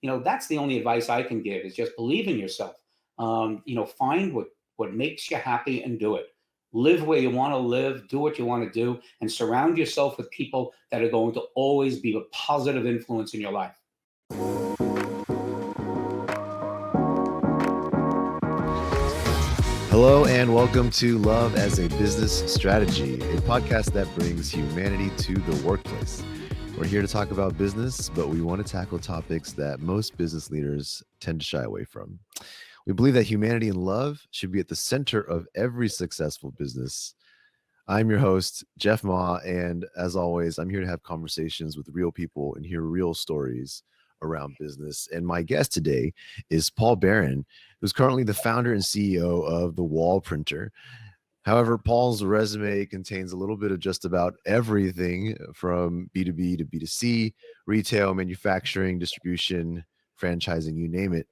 that's the only advice I can give is just believe in yourself. Find what makes you happy and do it. Live where you want to live, do what you want to do, and surround yourself with people that are going to always be a positive influence in your life. Hello and welcome to Love as a Business Strategy, a podcast that brings humanity to the workplace. We're here to talk about business, but we want to tackle topics that most business leaders tend to shy away from. We believe that humanity and love should be at the center of every successful business. I'm your host, Jeff Ma, and as always, I'm here to have conversations with real people and hear real stories around business. And my guest today is Paul Barron, who's currently the founder and CEO of The Wall Printer. However, Paul's resume contains a little bit of just about everything from B2B to B2C, retail, manufacturing, distribution, franchising, you name it.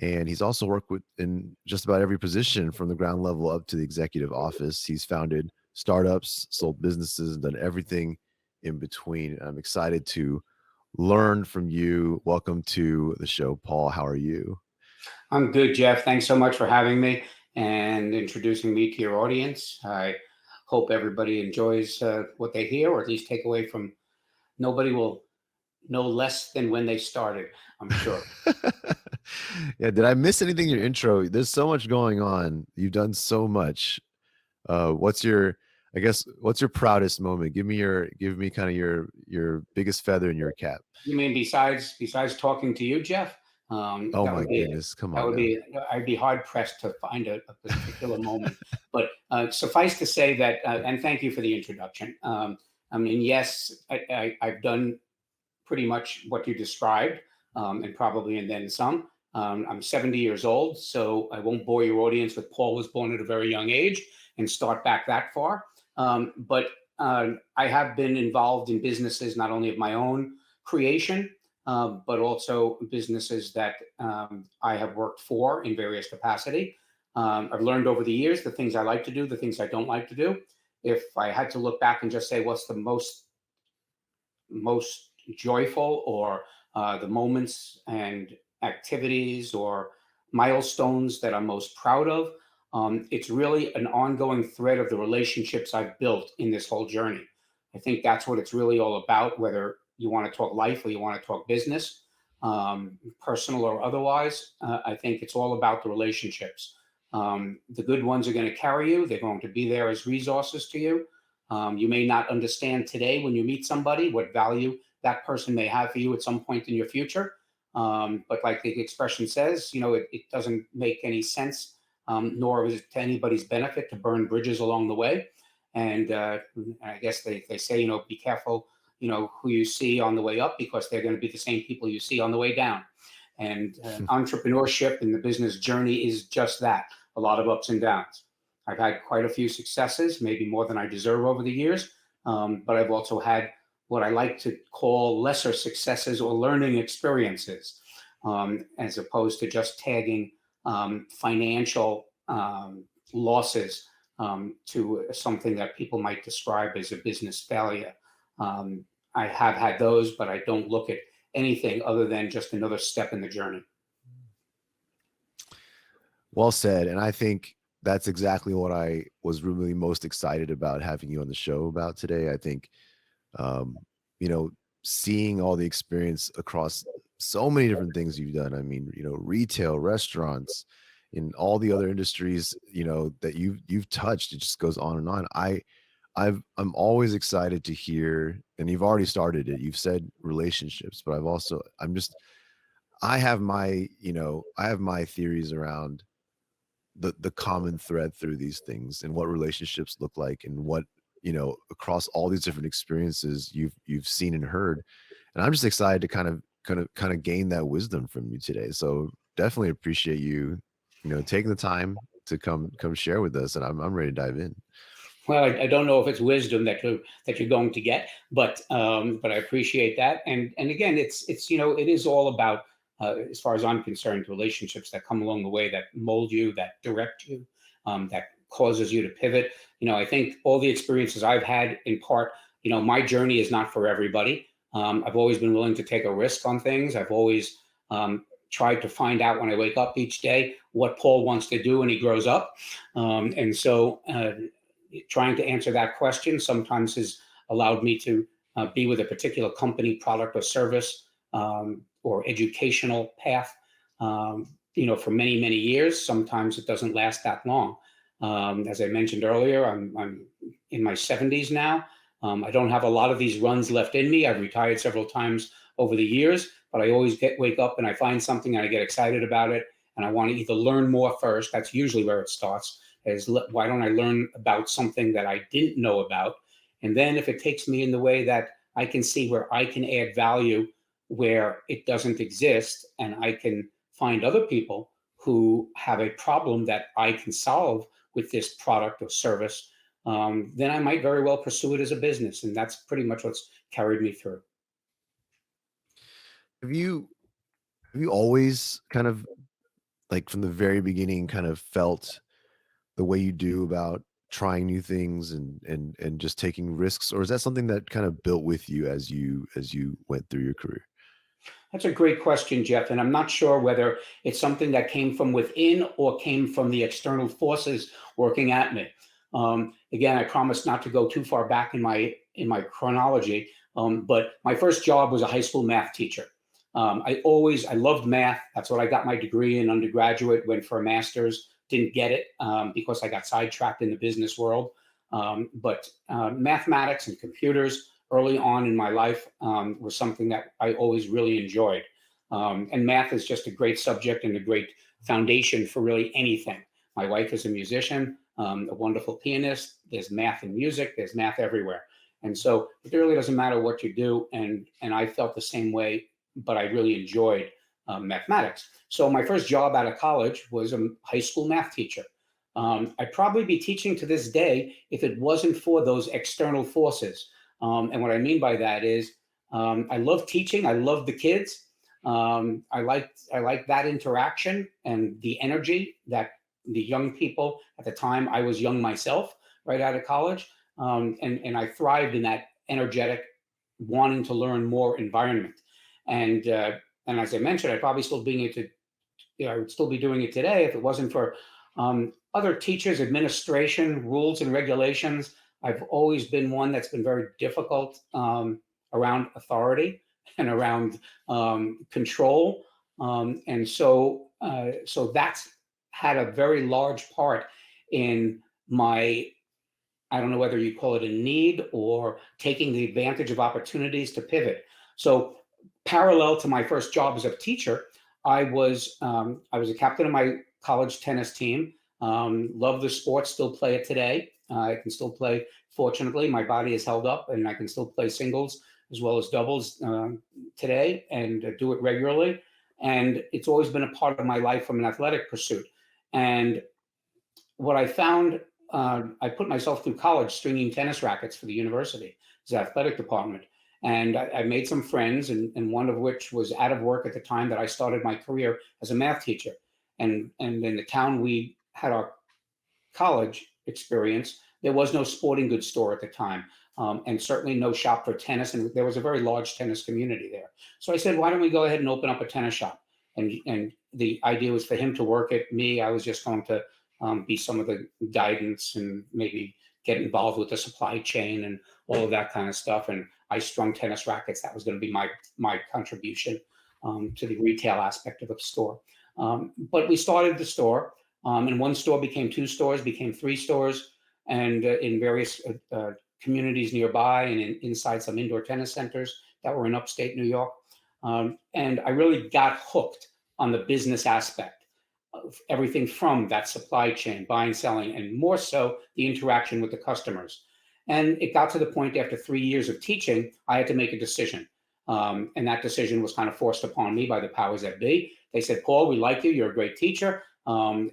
And he's also worked in just about every position from the ground level up to the executive office. He's founded startups, sold businesses, and done everything in between. I'm excited to learn from you. Welcome to the show, Paul. How are you? I'm good, Jeff. Thanks so much for having me and introducing me to your audience. I hope everybody enjoys what they hear, or at least take away from nobody will know less than when they started, I'm sure. Yeah. Did I miss anything in your intro? There's so much going on. You've done so much. What's your proudest moment? Give me kind of your biggest feather in your cap. You mean besides talking to you, Jeff? Oh That my would be goodness. Come that on would now. be I'd be hard pressed to find a particular moment. But suffice to say that, and thank you for the introduction. I mean, yes, I've done pretty much what you described, and then some. I'm 70 years old, so I won't bore your audience with Paul was born at a very young age and start back that far. But I have been involved in businesses not only of my own creation, but also businesses that I have worked for in various capacity. I've learned over the years the things I like to do, the things I don't like to do. If I had to look back and just say what's the most joyful, or the moments and activities or milestones that I'm most proud of, it's really an ongoing thread of the relationships I've built in this whole journey. I think that's what it's really all about, whether you want to talk life or you want to talk business, personal or otherwise. I think it's all about the relationships. The good ones are going to carry you. They're going to be there as resources to you. You may not understand today when you meet somebody what value that person may have for you at some point in your future. But like the expression says, it doesn't make any sense, nor is it to anybody's benefit to burn bridges along the way. And I guess they say, be careful, who you see on the way up, because they're going to be the same people you see on the way down. And entrepreneurship in the business journey is just that, a lot of ups and downs. I've had quite a few successes, maybe more than I deserve over the years, but I've also had what I like to call lesser successes or learning experiences, as opposed to just tagging financial losses to something that people might describe as a business failure. I have had those, but I don't look at anything other than just another step in the journey. Well said. And I think that's exactly what I was really most excited about having you on the show about today. I think, um, seeing all the experience across so many different things you've done. I mean, retail, restaurants, in all the other industries, that you've touched, it just goes on and on. I'm always excited to hear, and you've already started it. You've said relationships, but I have my theories around the common thread through these things and what relationships look like, and what, across all these different experiences you've seen and heard. And I'm just excited to kind of gain that wisdom from you today. So definitely appreciate you, taking the time to come share with us. And I'm ready to dive in. Well, I don't know if it's wisdom that you're going to get, but I appreciate that. And again, it's it is all about, as far as I'm concerned, relationships that come along the way, that mold you, that direct you, that causes you to pivot. I think all the experiences I've had, in part, my journey is not for everybody. I've always been willing to take a risk on things. I've always Try to find out when I wake up each day what Paul wants to do when he grows up. And so trying to answer that question sometimes has allowed me to be with a particular company, product, or service, or educational path, for many, many years. Sometimes it doesn't last that long. As I mentioned earlier, I'm in my 70s now. I don't have a lot of these runs left in me. I've retired several times over the years, but I always wake up and I find something and I get excited about it. And I want to either learn more first. That's usually where it starts. Is why don't I learn about something that I didn't know about? And then if it takes me in the way that I can see where I can add value where it doesn't exist, and I can find other people who have a problem that I can solve with this product or service, then I might very well pursue it as a business. And that's pretty much what's carried me through. Have you always kind of, like, from the very beginning, kind of felt the way you do about trying new things and just taking risks, or is that something that kind of built with you as you went through your career? That's a great question, Jeff. And I'm not sure whether it's something that came from within or came from the external forces working at me. Again, I promise not to go too far back in my chronology. But my first job was a high school math teacher. I loved math. That's what I got my degree in undergraduate. Went for a master's, didn't get it because I got sidetracked in the business world. But mathematics and computers early on in my life was something that I always really enjoyed. And math is just a great subject and a great foundation for really anything. My wife is a musician, a wonderful pianist. There's math in music. There's math everywhere. And so it really doesn't matter what you do. And I felt the same way, but I really enjoyed mathematics. So my first job out of college was a high school math teacher. I'd probably be teaching to this day if it wasn't for those external forces. And what I mean by that is I love teaching. I love the kids. I like that interaction and the energy that the young people at the time. I was young myself, right out of college, and I thrived in that energetic, wanting to learn more environment. And as I mentioned, I'd probably still being it to, I would still be doing it today if it wasn't for other teachers, administration, rules and regulations. I've always been one that's been very difficult around authority and around control. And so that's had a very large part in my, I don't know whether you call it a need or taking the advantage of opportunities to pivot. So parallel to my first job as a teacher, I was a captain of my college tennis team. Love the sport, still play it today. I can still play. Fortunately, my body is held up, and I can still play singles as well as doubles today, and do it regularly. And it's always been a part of my life from an athletic pursuit. And what I found, I put myself through college stringing tennis rackets for the university, the athletic department. And I made some friends, and one of which was out of work at the time that I started my career as a math teacher. And in the town we had our college experience, there was no sporting goods store at the time, and certainly no shop for tennis. And there was a very large tennis community there. So I said, why don't we go ahead and open up a tennis shop? And the idea was for him to work it. Me, I was just going to be some of the guidance and maybe get involved with the supply chain and all of that kind of stuff. And I strung tennis rackets. That was going to be my contribution to the retail aspect of the store. But we started the store, and one store became two stores, became three stores, and in various communities nearby, and inside some indoor tennis centers that were in upstate New York. And I really got hooked on the business aspect of everything from that supply chain, buying, selling, and more so the interaction with the customers. And it got to the point after 3 years of teaching, I had to make a decision. And that decision was kind of forced upon me by the powers that be. They said, Paul, we like you. You're a great teacher.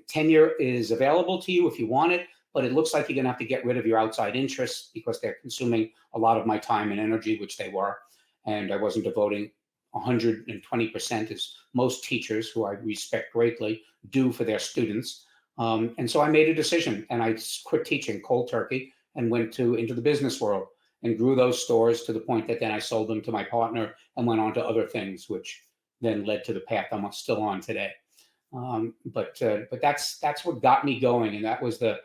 Tenure is available to you if you want it, but it looks like you're going to have to get rid of your outside interests because they're consuming a lot of my time and energy, which they were. And I wasn't devoting 120% as most teachers, who I respect greatly, do for their students. And so I made a decision, and I quit teaching cold turkey and went into the business world and grew those stores to the point that then I sold them to my partner and went on to other things, which then led to the path I'm still on today. But that's what got me going, and that was the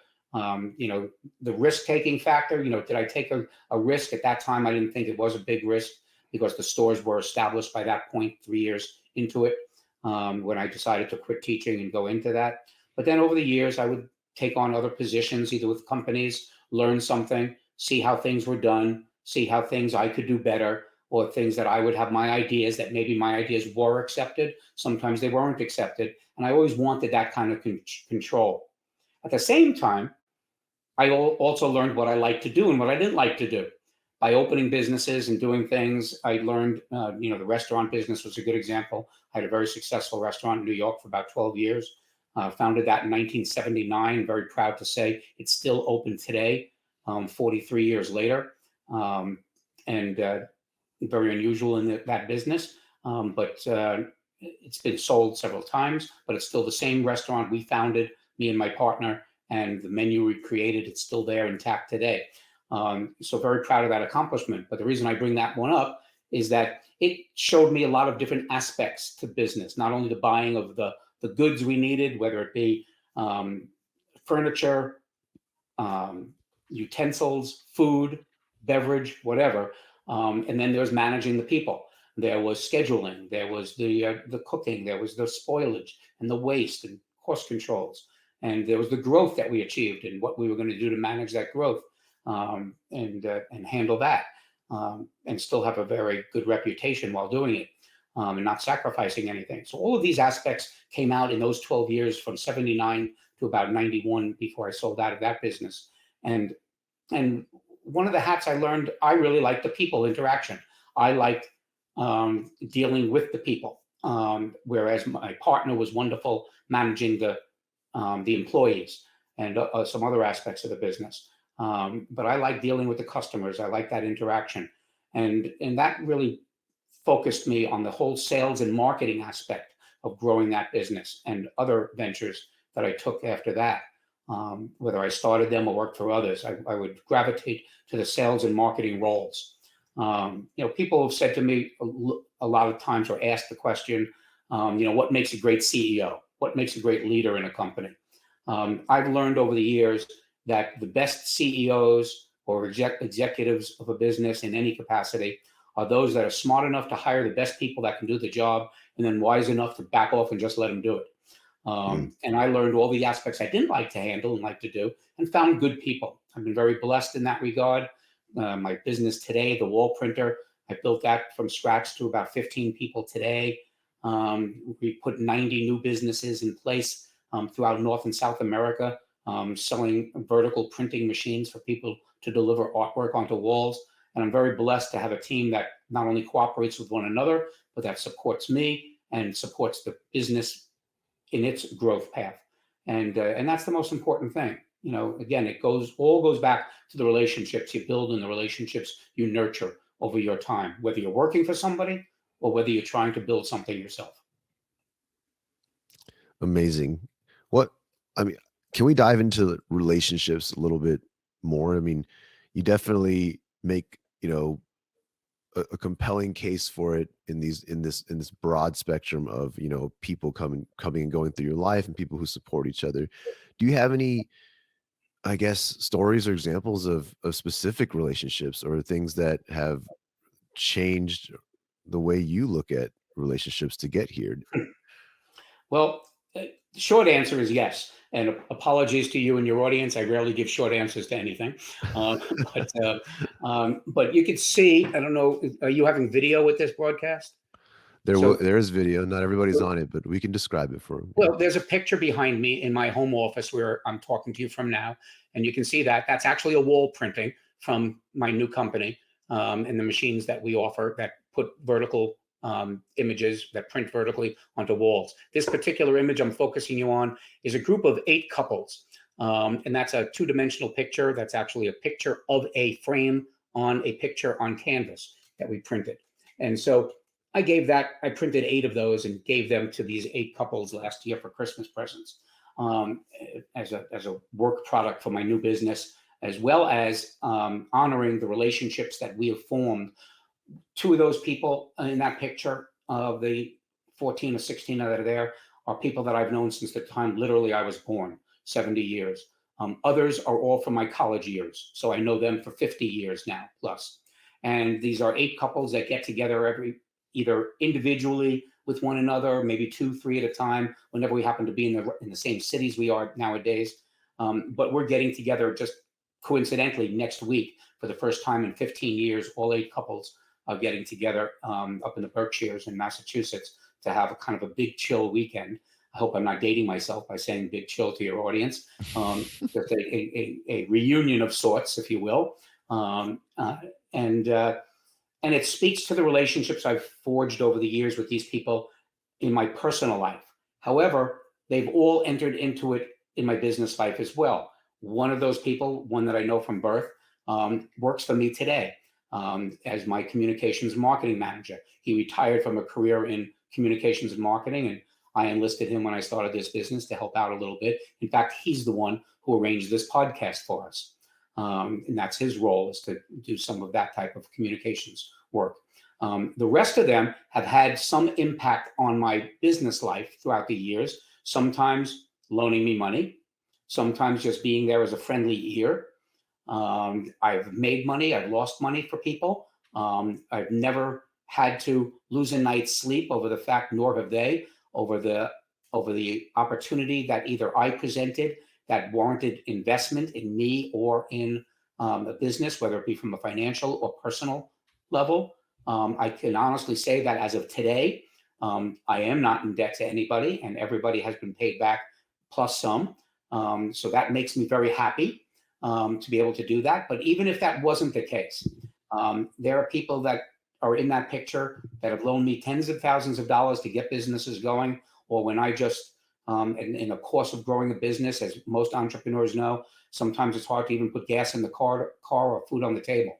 risk taking factor. Did I take a risk at that time? I didn't think it was a big risk because the stores were established by that point, 3 years into it, when I decided to quit teaching and go into that. But then over the years, I would take on other positions, either with companies, learn something, see how things were done, see how things I could do better, or things that I would have my ideas that maybe my ideas were accepted. Sometimes they weren't accepted. And I always wanted that kind of control. At the same time, I also learned what I liked to do and what I didn't like to do. By opening businesses and doing things, I learned, the restaurant business was a good example. I had a very successful restaurant in New York for about 12 years. Founded that in 1979. Very proud to say it's still open today, 43 years later. And very unusual in that business. But it's been sold several times, but it's still the same restaurant we founded, me and my partner, and the menu we created, it's still there intact today. So very proud of that accomplishment. But the reason I bring that one up is that it showed me a lot of different aspects to business, not only the buying of the goods we needed, whether it be furniture, utensils, food, beverage, whatever. And then there was managing the people. There was scheduling. There was the cooking. There was the spoilage and the waste and cost controls. And there was the growth that we achieved and what we were going to do to manage that growth, and handle that, and still have a very good reputation while doing it, and not sacrificing anything. So all of these aspects came out in those 12 years from 79 to about 91 before I sold out of that business. And one of the hats I learned, I really liked the people interaction. I liked dealing with the people, whereas my partner was wonderful managing the employees and some other aspects of the business. But I like dealing with the customers. I like that interaction, and that really focused me on the whole sales and marketing aspect of growing that business and other ventures that I took after that. Whether I started them or worked for others, I would gravitate to the sales and marketing roles. People have said to me a lot of times, or asked the question, what makes a great CEO? What makes a great leader in a company? I've learned over the years that the best CEOs or executives of a business in any capacity are those that are smart enough to hire the best people that can do the job, and then wise enough to back off and just let them do it. And I learned all the aspects I didn't like to handle and like to do, and found good people. I've been very blessed in that regard. My business today, the wall printer, I built that from scratch to about 15 people today. We put 90 new businesses in place throughout North and South America, selling vertical printing machines for people to deliver artwork onto walls. And I'm very blessed to have a team that not only cooperates with one another, but that supports me and supports the business in its growth path. And that's the most important thing. Again, it all goes back to the relationships you build and the relationships you nurture over your time, whether you're working for somebody or whether you're trying to build something yourself. Amazing. What I mean, can we dive into relationships a little bit more? I mean, you definitely make, a compelling case for it in this broad spectrum of, people coming and going through your life and people who support each other. Do you have any, I guess, stories or examples of specific relationships or things that have changed the way you look at relationships to get here? Well, the short answer is yes. And apologies to you and your audience. I rarely give short answers to anything. Uh, but but you can see. I don't know. Are you having video with this broadcast? So, There is video. Not everybody's on it, but we can describe it for them. Yeah. well, there's a picture behind me in my home office where I'm talking to you from now, and you can see that that's actually a wall printing from my new company, and the machines that we offer that put vertical images that print vertically onto walls. This particular image I'm focusing you on is a group of 8 couples, and that's a two-dimensional picture. That's actually a picture of a frame on a picture on canvas that we printed. And so I printed 8 of those and gave them to these 8 couples last year for Christmas presents, as a work product for my new business, as well as honoring the relationships that we have formed. 2 of those people in that picture, the 14 or 16 that are there are people that I've known since the time literally I was born, 70 years. Others are all from my college years. So I know them for 50 years now plus. And these are 8 couples that get together either individually with one another, maybe 2, 3 at a time, whenever we happen to be in the same cities we are nowadays. But we're getting together just coincidentally next week for the first time in 15 years. All 8 couples are getting together up in the Berkshires in Massachusetts to have a kind of a big chill weekend. I hope I'm not dating myself by saying big chill to your audience. Just a reunion of sorts, if you will. Um, uh, and uh, and it speaks to the relationships I've forged over the years with these people in my personal life. However, they've all entered into it in my business life as well. One of those people, one that I know from birth, works for me today as my communications marketing manager. He retired from a career in communications and marketing, and I enlisted him when I started this business to help out a little bit. In fact, he's the one who arranged this podcast for us. And that's his role, is to do some of that type of communications work. The rest of them have had some impact on my business life throughout the years, sometimes loaning me money, sometimes just being there as a friendly ear. I've made money, I've lost money for people. I've never had to lose a night's sleep over the fact, nor have they, over the opportunity that either I presented that warranted investment in me or in a business, whether it be from a financial or personal level. I can honestly say that as of today, I am not in debt to anybody, and everybody has been paid back plus some. So that makes me very happy to be able to do that. But even if that wasn't the case, there are people that are in that picture that have loaned me tens of thousands of dollars to get businesses going, or when I just in the course of growing a business, as most entrepreneurs know, sometimes it's hard to even put gas in the car or food on the table.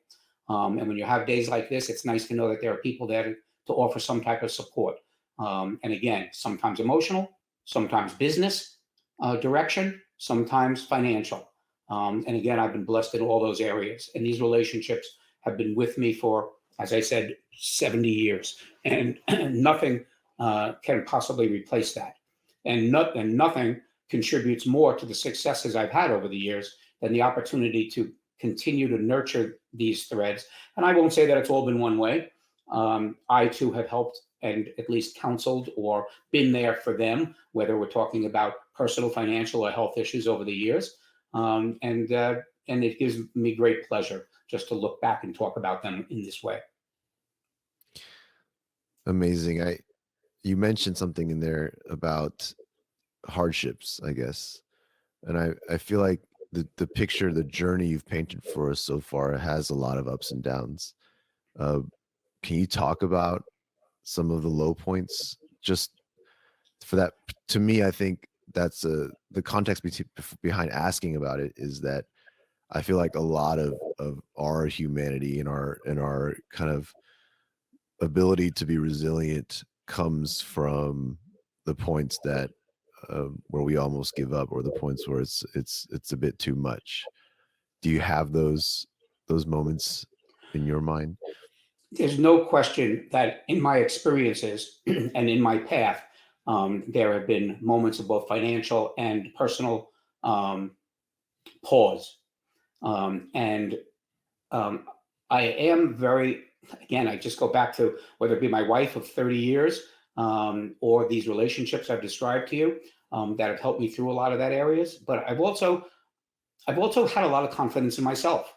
And when you have days like this, it's nice to know that there are people there to offer some type of support. And again, sometimes emotional, sometimes business direction, sometimes financial. And again, I've been blessed in all those areas. And these relationships have been with me for, as I said, 70 years. And nothing can possibly replace that. And nothing contributes more to the successes I've had over the years than the opportunity to continue to nurture these threads. And I won't say that it's all been one way. I too have helped and at least counseled or been there for them, whether we're talking about personal, financial, or health issues over the years. And it gives me great pleasure just to look back and talk about them in this way. Amazing. You mentioned something in there about hardships, I guess. And I feel like the picture, the journey you've painted for us so far has a lot of ups and downs. Uh, can you talk about some of the low points? Just for that, to me, I think that's the context behind asking about it is that I feel like a lot of our humanity and our kind of ability to be resilient comes from the points that where we almost give up, or the points where it's a bit too much. Do you have those moments in your mind? There's no question that in my experiences and in my path, there have been moments of both financial and personal pause. And I am very, again, I just go back to whether it be my wife of 30 years or these relationships I've described to you that have helped me through a lot of that areas. But I've also had a lot of confidence in myself.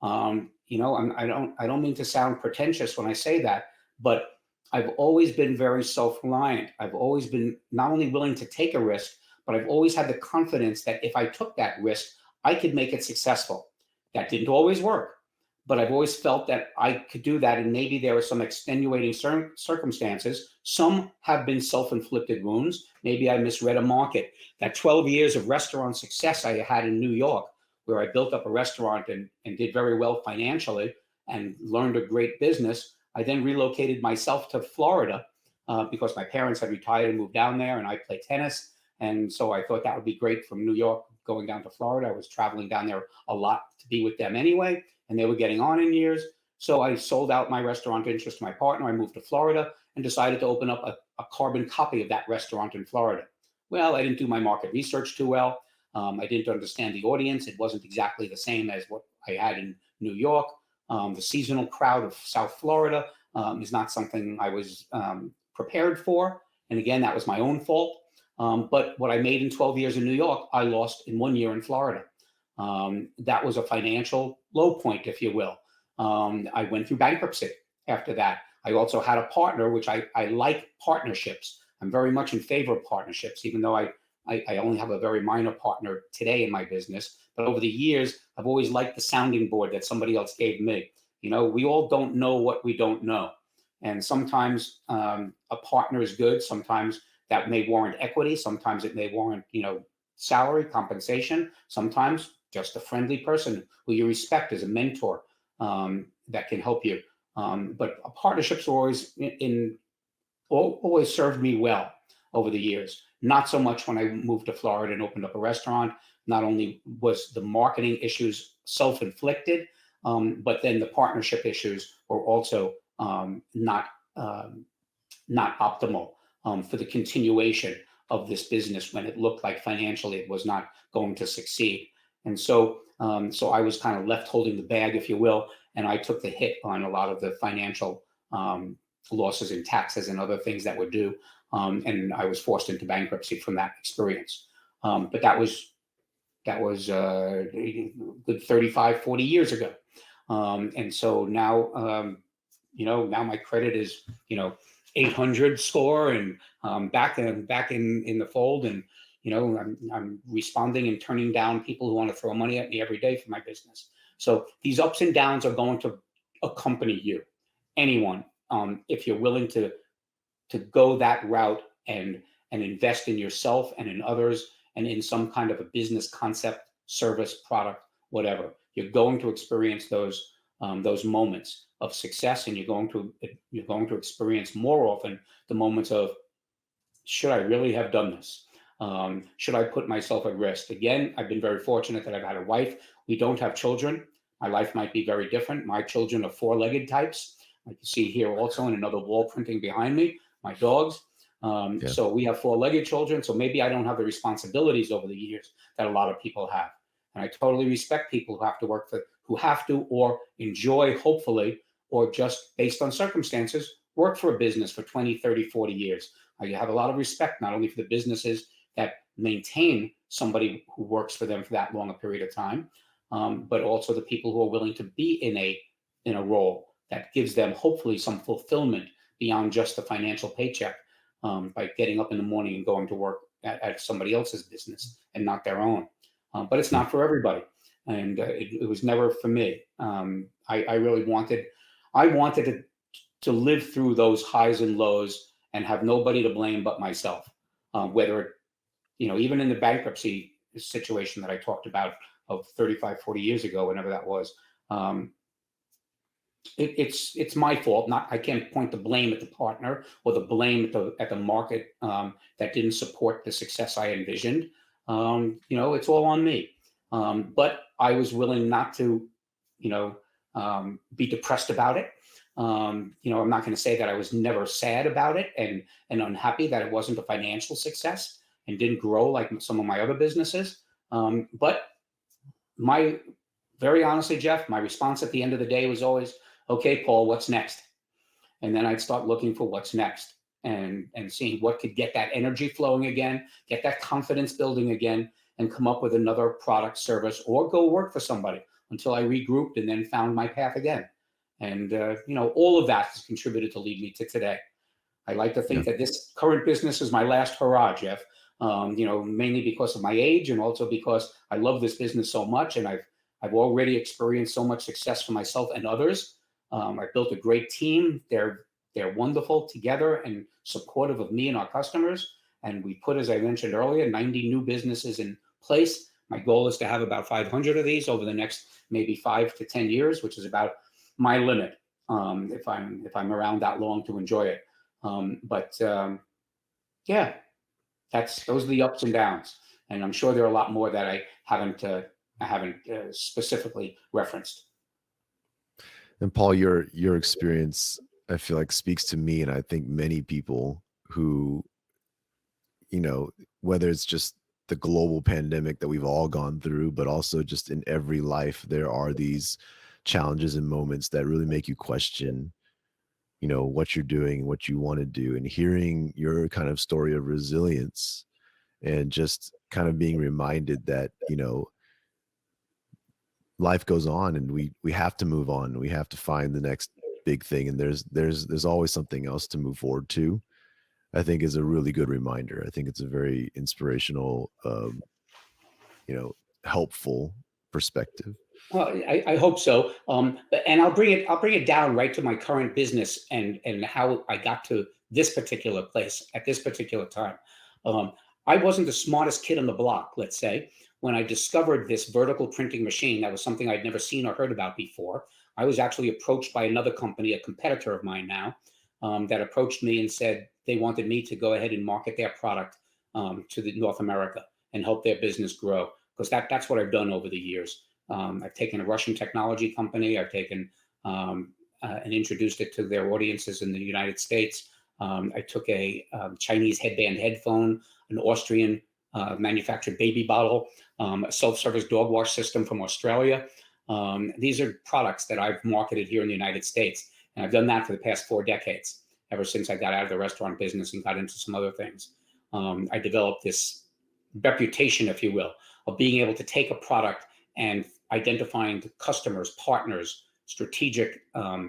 I don't mean to sound pretentious when I say that, but I've always been very self-reliant. I've always been not only willing to take a risk, but I've always had the confidence that if I took that risk, I could make it successful. That didn't always work, but I've always felt that I could do that. And maybe there are some extenuating circumstances. Some have been self-inflicted wounds. Maybe I misread a market. That 12 years of restaurant success I had in New York, where I built up a restaurant and did very well financially and learned a great business. I then relocated myself to Florida because my parents had retired and moved down there, and I play tennis. And so I thought that would be great from New York going down to Florida. I was traveling down there a lot to be with them anyway, and they were getting on in years. So I sold out my restaurant interest to my partner. I moved to Florida, and decided to open up a carbon copy of that restaurant in Florida. Well, I didn't do my market research too well. I didn't understand the audience. It wasn't exactly the same as what I had in New York. The seasonal crowd of South Florida is not something I was prepared for. And again, that was my own fault. But what I made in 12 years in New York, I lost in 1 year in Florida. That was a financial low point, if you will. I went through bankruptcy after that. I also had a partner, which I like partnerships. I'm very much in favor of partnerships, even though I only have a very minor partner today in my business. But over the years, I've always liked the sounding board that somebody else gave me. We all don't know what we don't know. And sometimes a partner is good. Sometimes that may warrant equity. Sometimes it may warrant, salary, compensation. Sometimes just a friendly person who you respect as a mentor that can help you. But partnerships are always served me well over the years. Not so much when I moved to Florida and opened up a restaurant. Not only was the marketing issues self-inflicted, but then the partnership issues were also not optimal for the continuation of this business when it looked like financially it was not going to succeed. And so I was kind of left holding the bag, if you will, and I took the hit on a lot of the financial losses in taxes and other things that were due. And I was forced into bankruptcy from that experience. But that was good 35, 40 years ago. And so now, now my credit is, 800 score and back in the fold. And, I'm responding and turning down people who want to throw money at me every day for my business. So these ups and downs are going to accompany you, anyone, if you're willing to go that route and invest in yourself and in others and in some kind of a business concept, service, product, whatever. You're going to experience those moments of success, and you're going to experience more often the moments of, should I really have done this? Should I put myself at risk? Again, I've been very fortunate that I've had a wife. We don't have children. My life might be very different. My children are four-legged types. Like you see here also in another wall printing behind me, my dogs. So we have four-legged children. So maybe I don't have the responsibilities over the years that a lot of people have. And I totally respect people who have to or enjoy, hopefully, or just based on circumstances, work for a business for 20, 30, 40 years. I have a lot of respect, not only for the businesses that maintain somebody who works for them for that long a period of time, but also the people who are willing to be in a role that gives them hopefully some fulfillment beyond just the financial paycheck, by getting up in the morning and going to work at somebody else's business and not their own. But it's not for everybody. And it was never for me. I really wanted to live through those highs and lows and have nobody to blame but myself. Whether, even in the bankruptcy situation that I talked about of 35, 40 years ago, whenever that was, it's my fault. I can't point the blame at the partner or the blame at the market that didn't support the success I envisioned. It's all on me. But I was willing not to, be depressed about it. I'm not going to say that I was never sad about it and unhappy that it wasn't a financial success and didn't grow like some of my other businesses. But very honestly, Jeff, my response at the end of the day was always, okay, Paul, what's next? And then I'd start looking for what's next and seeing what could get that energy flowing again, get that confidence building again, and come up with another product, service, or go work for somebody until I regrouped and then found my path again. And, all of that has contributed to lead me to today. I like to think that this current business is my last hurrah, Jeff, mainly because of my age and also because I love this business so much. And I've already experienced so much success for myself and others. I've built a great team. They're wonderful together and supportive of me and our customers. And we put, as I mentioned earlier, 90 new businesses in place. My goal is to have about 500 of these over the next maybe 5 to 10 years, which is about my limit, if I'm around that long to enjoy it. Those are the ups and downs. And I'm sure there are a lot more that I haven't specifically referenced. And Paul, your experience I feel like speaks to me, and I think many people who, you know, whether it's just the global pandemic that we've all gone through, but also just in every life, there are these challenges and moments that really make you question, what you're doing, what you want to do, and hearing your kind of story of resilience and just kind of being reminded that, life goes on and we have to move on. We have to find the next big thing, and there's always something else to move forward to. I think is a really good reminder. I think it's a very inspirational, you know, helpful perspective. Well, I hope so. And I'll bring it down right to my current business and how I got to this particular place at this particular time. Um, I wasn't the smartest kid on the block, let's say, when I discovered this vertical printing machine. That was something I'd never seen or heard about before. I was actually approached by another company, a competitor of mine now, that approached me and said they wanted me to go ahead and market their product to the North America and help their business grow, because that's what I've done over the years. I've taken a Russian technology company. I've taken and introduced it to their audiences in the United States. I took a Chinese headband headphone, an Austrian manufactured baby bottle, a self-service dog wash system from Australia. These are products that I've marketed here in the United States, and I've done that for the past 4 decades, ever since I got out of the restaurant business and got into some other things. I developed this reputation, if you will, of being able to take a product and identifying the customers, partners, strategic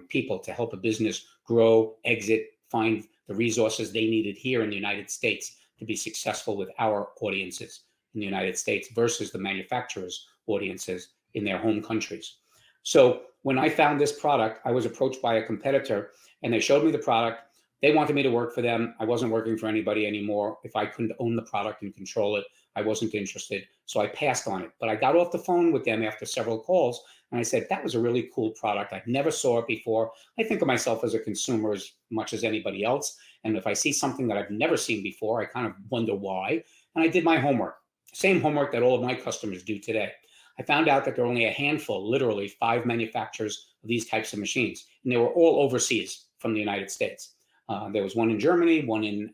people to help a business grow, exit, find the resources they needed here in the United States to be successful with our audiences in the United States versus the manufacturers' audiences in their home countries. So when I found this product, I was approached by a competitor and they showed me the product. They wanted me to work for them. I wasn't working for anybody anymore. If I couldn't own the product and control it, I wasn't interested. So I passed on it. But I got off the phone with them after several calls and I said, that was a really cool product. I never saw it before. I think of myself as a consumer as much as anybody else. And if I see something that I've never seen before, I kind of wonder why. And I did my homework, same homework that all of my customers do today. I found out that there are only a handful, literally 5 manufacturers of these types of machines. And they were all overseas from the United States. There was one in Germany, one in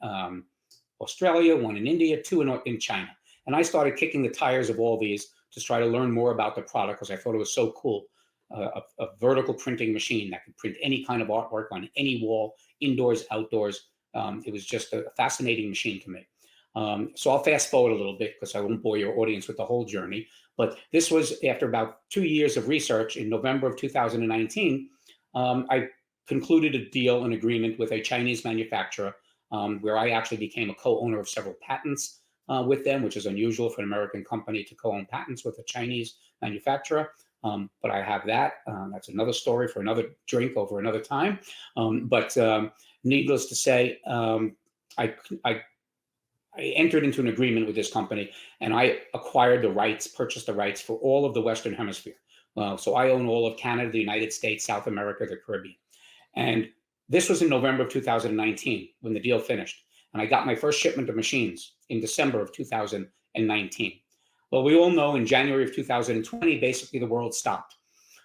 Australia, one in India, 2 in China. And I started kicking the tires of all these to try to learn more about the product because I thought it was so cool. A vertical printing machine that could print any kind of artwork on any wall, indoors, outdoors. It was just a fascinating machine to me. So I'll fast forward a little bit because I won't bore your audience with the whole journey. But this was after about 2 years of research. In November of 2019, I concluded a deal, an agreement with a Chinese manufacturer where I actually became a co-owner of several patents with them, which is unusual for an American company to co-own patents with a Chinese manufacturer. But I have that. That's another story for another drink over another time. But needless to say, I entered into an agreement with this company and I acquired the rights, purchased the rights for all of the Western Hemisphere. So I own all of Canada, the United States, South America, the Caribbean. And this was in November of 2019 when the deal finished. And I got my first shipment of machines in December of 2019. Well, we all know in January of 2020, basically the world stopped.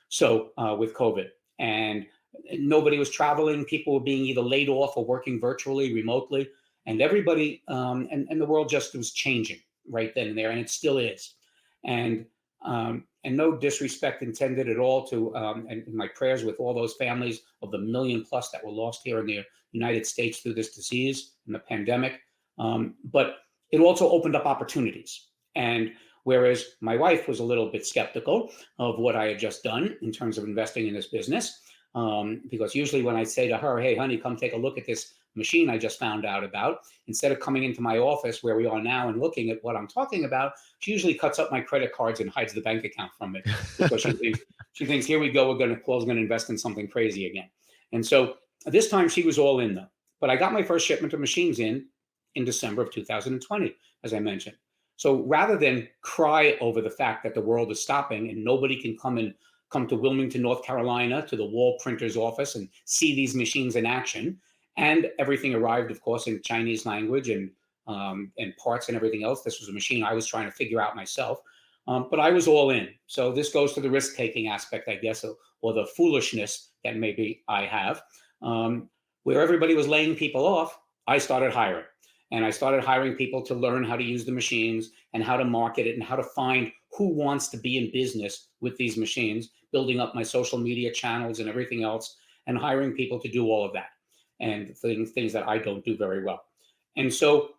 So with COVID, and nobody was traveling. People were being either laid off or working virtually, remotely. And everybody, and the world just was changing right then and there. And it still is. And no disrespect intended at all to, and my prayers with all those families of the million plus that were lost here in the United States through this disease and the pandemic. But it also opened up opportunities. And whereas my wife was a little bit skeptical of what I had just done in terms of investing in this business, because usually when I say to her, hey, honey, come take a look at this machine I just found out about, instead of coming into my office where we are now and looking at what I'm talking about, she usually cuts up my credit cards and hides the bank account from me because she thinks here we go, Paul's going to invest in something crazy again. And so this time she was all in though. But I got my first shipment of machines in December of 2020, as I mentioned. So rather than cry over the fact that the world is stopping and nobody can come to Wilmington, North Carolina, to the wall printer's office and see these machines in action, and everything arrived, of course, in Chinese language and parts and everything else. This was a machine I was trying to figure out myself, but I was all in. So this goes to the risk-taking aspect, I guess, or the foolishness that maybe I have. Where everybody was laying people off, I started hiring. And I started hiring people to learn how to use the machines and how to market it and how to find who wants to be in business with these machines, building up my social media channels and everything else, and hiring people to do all of that and things that I don't do very well. And so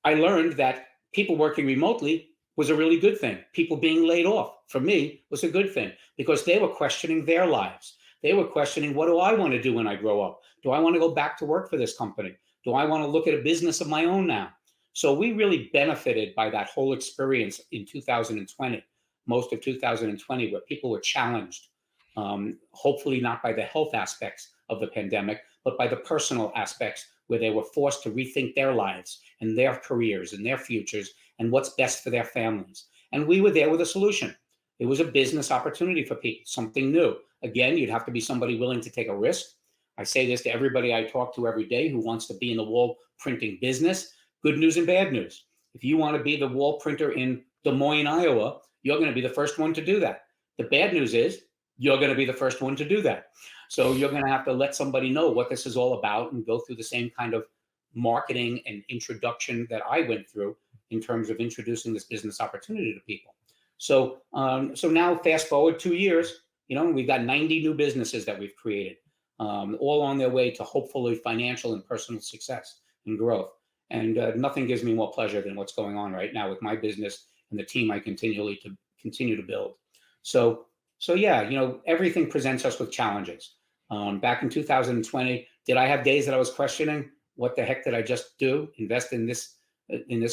I learned that people working remotely was a really good thing. People being laid off for me was a good thing because they were questioning their lives. They were questioning, what do I want to do when I grow up? Do I want to go back to work for this company? Do I want to look at a business of my own now? So we really benefited by that whole experience in 2020, most of 2020, where people were challenged, hopefully not by the health aspects of the pandemic, but by the personal aspects where they were forced to rethink their lives and their careers and their futures and what's best for their families. And we were there with a solution. It was a business opportunity for people, something new. Again, you'd have to be somebody willing to take a risk. I say this to everybody I talk to every day who wants to be in the wall printing business. Good news and bad news. If you want to be the wall printer in Des Moines, Iowa, you're going to be the first one to do that. The bad news is you're going to be the first one to do that. So you're going to have to let somebody know what this is all about and go through the same kind of marketing and introduction that I went through in terms of introducing this business opportunity to people. So now fast forward 2 years, we've got 90 new businesses that we've created, all on their way to hopefully financial and personal success and growth. And nothing gives me more pleasure than what's going on right now with my business and the team I continue to build. So yeah, everything presents us with challenges. Back in 2020, did I have days that I was questioning what the heck did I just do? Invest in this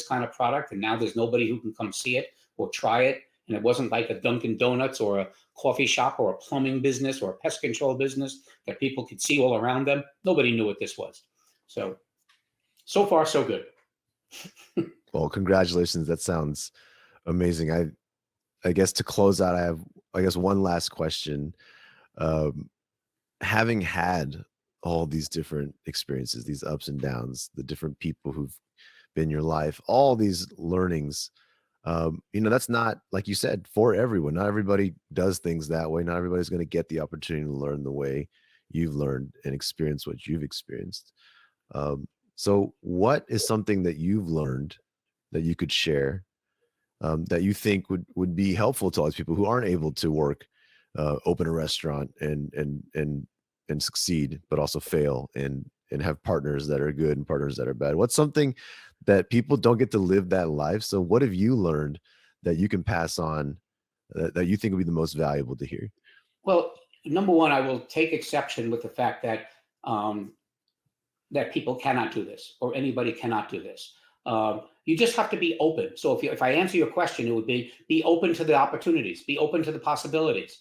kind of product, and now there's nobody who can come see it or try it. And it wasn't like a Dunkin' Donuts or a coffee shop or a plumbing business or a pest control business that people could see all around them. Nobody knew what this was. So far, so good. Well, congratulations. That sounds amazing. I guess to close out, I have, one last question. Having had all these different experiences, these ups and downs, the different people who've been in your life, all these learnings, that's not, like you said, for everyone. Not everybody does things that way. Not everybody's going to get the opportunity to learn the way you've learned and experience what you've experienced. So what is something that you've learned that you could share, that you think would be helpful to all these people who aren't able to work, open a restaurant and succeed, but also fail and have partners that are good and partners that are bad? What's something that people don't get to live that life? So what have you learned that you can pass on, that you think would be the most valuable to hear? Well, number one, I will take exception with the fact that that people cannot do this or anybody cannot do this. You just have to be open. So if I answer your question, it would be open to the opportunities, be open to the possibilities.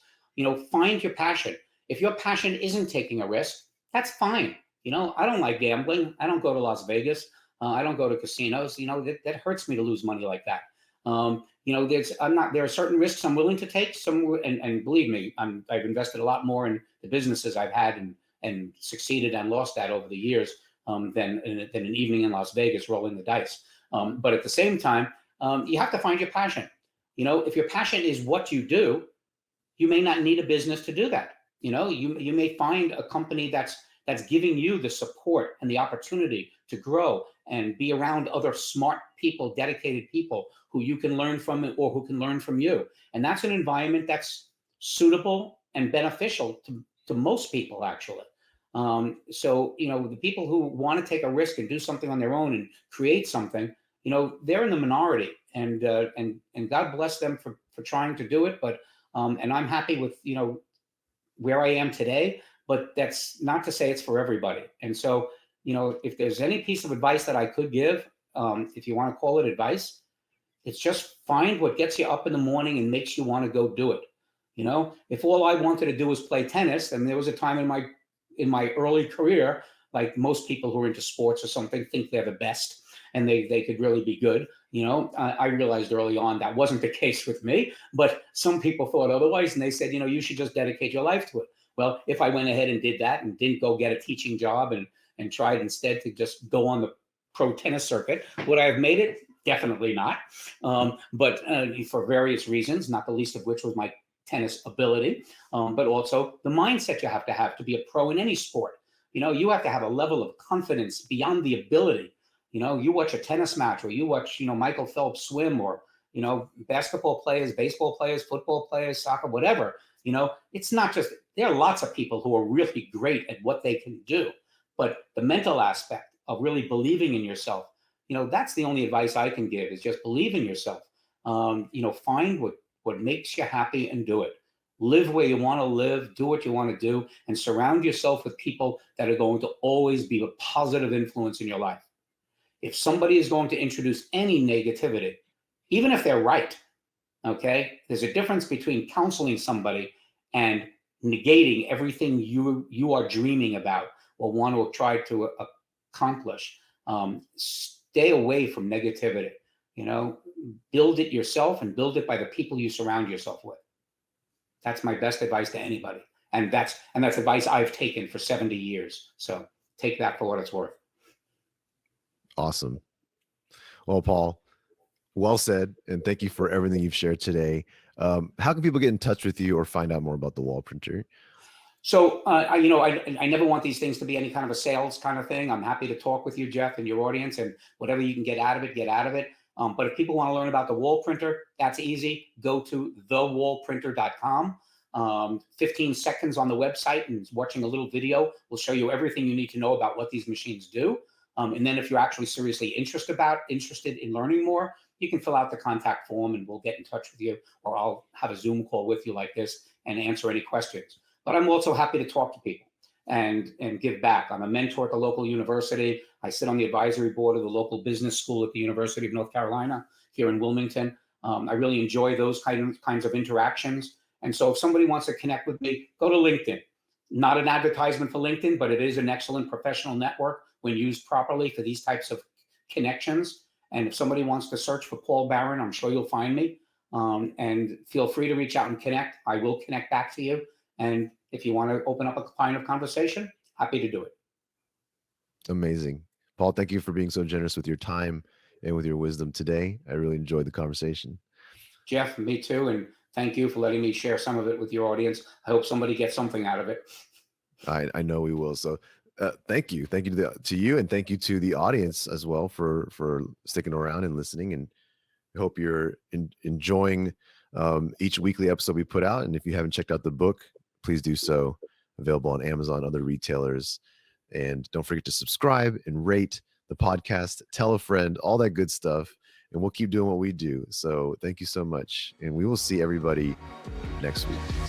Find your passion. If your passion isn't taking a risk, that's fine. I don't like gambling. I don't go to Las Vegas. I don't go to casinos. That hurts me to lose money like that. There are certain risks I'm willing to take. And believe me, I've invested a lot more in the businesses I've had and succeeded and lost that over the years than an evening in Las Vegas rolling the dice. But at the same time, you have to find your passion. If your passion is what you do, you may not need a business to do that. You may find a company that's giving you the support and the opportunity to grow and be around other smart people, dedicated people who you can learn from or who can learn from you. And that's an environment that's suitable and beneficial to most people, actually. So the people who want to take a risk and do something on their own and create something, they're in the minority, and God bless them for trying to do it. But and I'm happy with where I am today, but that's not to say it's for everybody. And so if there's any piece of advice that I could give, if you want to call it advice, it's just find what gets you up in the morning and makes you want to go do it. If all I wanted to do was play tennis, and there was a time in my early career, like most people who are into sports or something think they're the best and they could really be good. I realized early on that wasn't the case with me, but some people thought otherwise, and they said, you should just dedicate your life to it. Well, if I went ahead and did that and didn't go get a teaching job and tried instead to just go on the pro tennis circuit, would I have made it? Definitely not. But for various reasons, not the least of which was my tennis ability, but also the mindset you have to be a pro in any sport. You have to have a level of confidence beyond the ability. You watch a tennis match, or you watch, Michael Phelps swim, or, basketball players, baseball players, football players, soccer, whatever. It's not just, there are lots of people who are really great at what they can do, but the mental aspect of really believing in yourself, that's the only advice I can give, is just believe in yourself. Find what makes you happy and do it. Live where you want to live, do what you want to do, and surround yourself with people that are going to always be a positive influence in your life. If somebody is going to introduce any negativity, even if they're right, okay, there's a difference between counseling somebody and negating everything you are dreaming about or want to try to accomplish. Stay away from negativity. Build it yourself, and build it by the people you surround yourself with. That's my best advice to anybody, and that's advice I've taken for 70 years. So take that for what it's worth. Awesome. Well, Paul, well said, and thank you for everything you've shared today. How can people get in touch with you or find out more about the wall printer? So, I never want these things to be any kind of a sales kind of thing. I'm happy to talk with you, Jeff, and your audience, and whatever you can get out of it, get out of it. But if people want to learn about the wall printer, that's easy. Go to thewallprinter.com. 15 seconds on the website, and watching a little video will show you everything you need to know about what these machines do. And then if you're actually seriously interested in learning more, you can fill out the contact form, and we'll get in touch with you, or I'll have a Zoom call with you like this and answer any questions. But I'm also happy to talk to people and give back. I'm a mentor at the local university. I sit on the advisory board of the local business school at the University of North Carolina here in Wilmington. I really enjoy those kinds of interactions. And so if somebody wants to connect with me, go to LinkedIn. Not an advertisement for LinkedIn, but it is an excellent professional network when used properly for these types of connections. And if somebody wants to search for Paul Barron, I'm sure you'll find me. And feel free to reach out and connect. I will connect back to you. And if you want to open up a line of conversation, happy to do it. Amazing. Paul, thank you for being so generous with your time and with your wisdom today. I really enjoyed the conversation. Jeff, me too. And thank you for letting me share some of it with your audience. I hope somebody gets something out of it. I know we will. So thank you. Thank you to you, and thank you to the audience as well for sticking around and listening. And I hope you're enjoying each weekly episode we put out. And if you haven't checked out the book, please do so. Available on Amazon, other retailers. And don't forget to subscribe and rate the podcast, tell a friend, all that good stuff. And we'll keep doing what we do. So thank you so much. And we will see everybody next week.